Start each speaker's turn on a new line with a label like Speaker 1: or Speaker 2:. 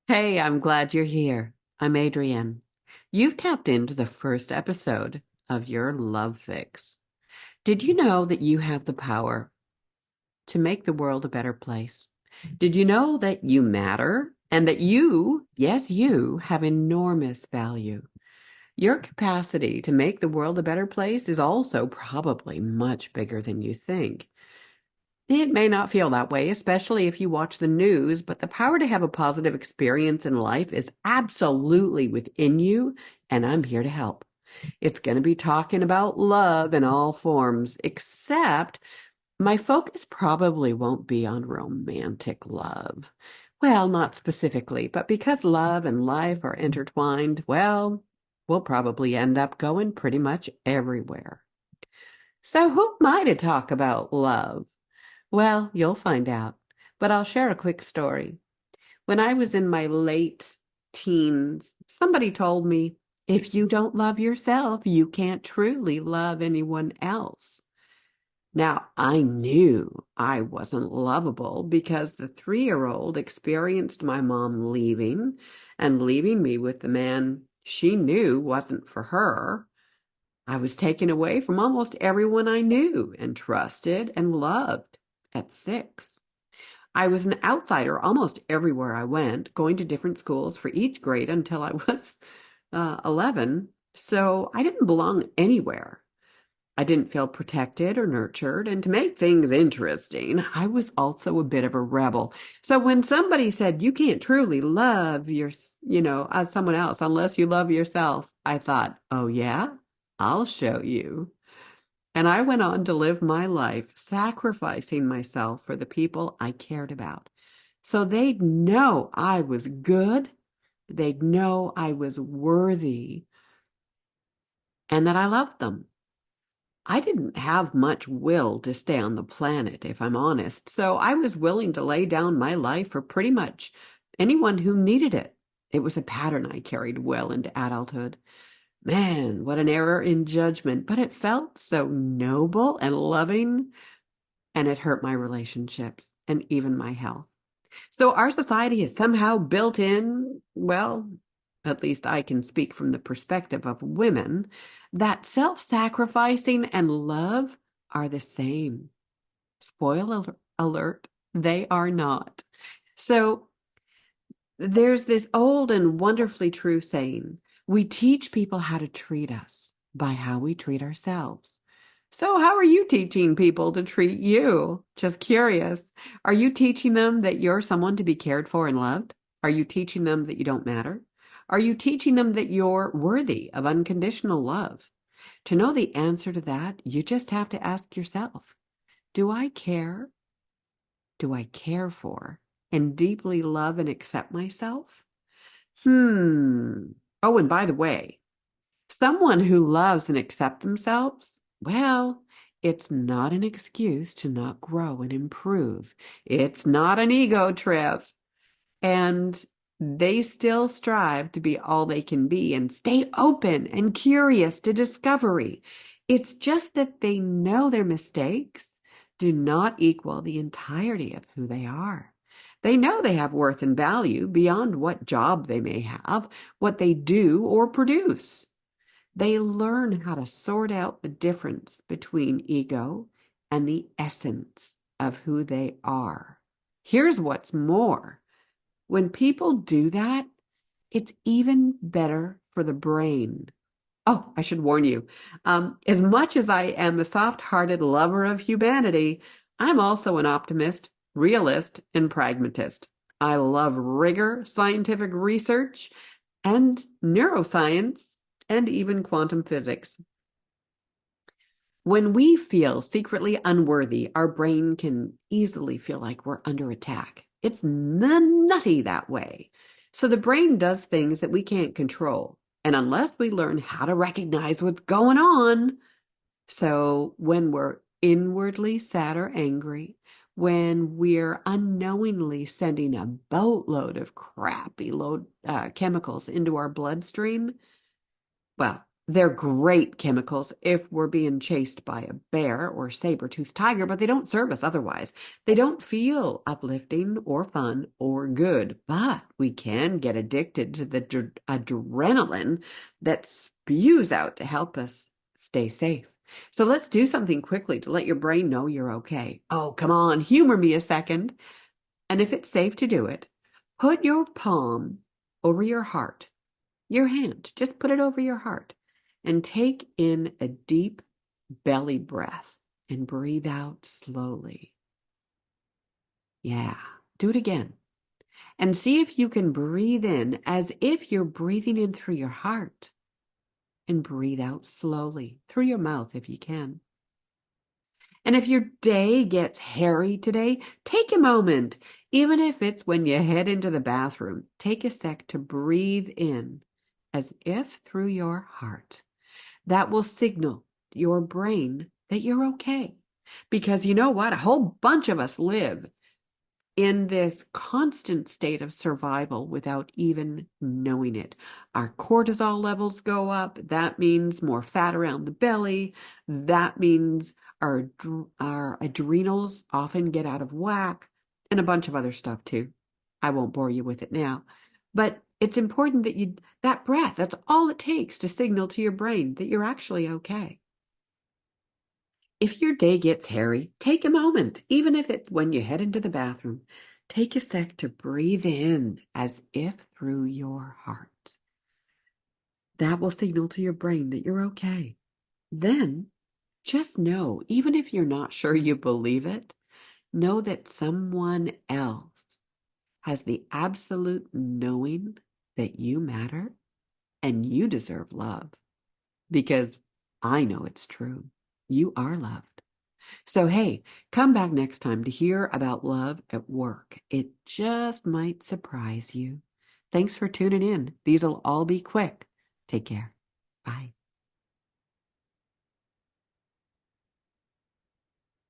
Speaker 1: Hey, I'm glad you're here. I'm Adrienne. You've tapped into the first episode of your Love Fix. Did you know that you have the power to make the world a better place? Did you know that you matter and that you, yes, you, have enormous value? Your capacity to make the world a better place is also probably much bigger than you think. It may not feel that way, especially if you watch the news, but the power to have a positive experience in life is absolutely within you, and I'm here to help. It's going to be talking about love in all forms, except my focus probably won't be on romantic love. Well, not specifically, but because love and life are intertwined, well, we'll probably end up going pretty much everywhere. So, who am I to talk about love? Well, you'll find out, but I'll share a quick story. When I was in my late teens, somebody told me, if you don't love yourself, you can't truly love anyone else. Now, I knew I wasn't lovable because the 3-year-old experienced my mom leaving and leaving me with the man she knew wasn't for her. I was taken away from almost everyone I knew and trusted and loved at 6. I was an outsider almost everywhere I went, going to different schools for each grade until I was 11. So I didn't belong anywhere. I didn't feel protected or nurtured. And to make things interesting, I was also a bit of a rebel. So when somebody said, you can't truly love someone else unless you love yourself, I thought, oh yeah, I'll show you. And I went on to live my life sacrificing myself for the people I cared about. So they'd know I was good, they'd know I was worthy, and that I loved them. I didn't have much will to stay on the planet, if I'm honest, so I was willing to lay down my life for pretty much anyone who needed it. It was a pattern I carried well into adulthood. Man, what an error in judgment, but it felt so noble and loving, and it hurt my relationships and even my health. So our society is somehow built in, well, at least I can speak from the perspective of women, that self-sacrificing and love are the same. Spoiler alert, they are not. So there's this old and wonderfully true saying, we teach people how to treat us by how we treat ourselves. So how are you teaching people to treat you? Just curious. Are you teaching them that you're someone to be cared for and loved? Are you teaching them that you don't matter? Are you teaching them that you're worthy of unconditional love? To know the answer to that, you just have to ask yourself, do I care? Do I care for and deeply love and accept myself? Oh, and by the way, someone who loves and accepts themselves, well, it's not an excuse to not grow and improve. It's not an ego trip. And they still strive to be all they can be and stay open and curious to discovery. It's just that they know their mistakes do not equal the entirety of who they are. They know they have worth and value beyond what job they may have, what they do or produce. They learn how to sort out the difference between ego and the essence of who they are. Here's what's more. When people do that, it's even better for the brain. Oh, I should warn you. As much as I am a soft-hearted lover of humanity, I'm also an optimist, realist, and pragmatist. I love rigor, scientific research, and neuroscience, and even quantum physics. When we feel secretly unworthy, our brain can easily feel like we're under attack. It's nutty that way. So the brain does things that we can't control. And unless we learn how to recognize what's going on, so when we're inwardly sad or angry, when we're unknowingly sending a boatload of crappy chemicals into our bloodstream, well, They're great chemicals if we're being chased by a bear or saber-toothed tiger, but they don't serve us otherwise. They don't feel uplifting or fun or good, but we can get addicted to the adrenaline that spews out to help us stay safe. So let's do something quickly to let your brain know you're okay. Oh, come on, humor me a second. And if it's safe to do it, put your palm over your heart, your hand, just put it over your heart and take in a deep belly breath and breathe out slowly. Yeah, do it again. And see if you can breathe in as if you're breathing in through your heart and breathe out slowly through your mouth if you can. And if your day gets hairy today, take a moment, even if it's when you head into the bathroom, take a sec to breathe in as if through your heart. That will signal your brain that you're okay. Because you know what? A whole bunch of us live in this constant state of survival without even knowing it. Our cortisol levels go up. That means more fat around the belly. That means our adrenals often get out of whack, and a bunch of other stuff too. I won't bore you with it now. But it's important that that breath, that's all it takes to signal to your brain that you're actually okay. If your day gets hairy, take a moment, even if it's when you head into the bathroom. Take a sec to breathe in as if through your heart. That will signal to your brain that you're okay. Then just know, even if you're not sure you believe it, know that someone else has the absolute knowing that you matter and you deserve love. Because I know it's true. You are loved. So, hey, come back next time to hear about love at work. It just might surprise you. Thanks for tuning in. These'll all be quick. Take care. Bye.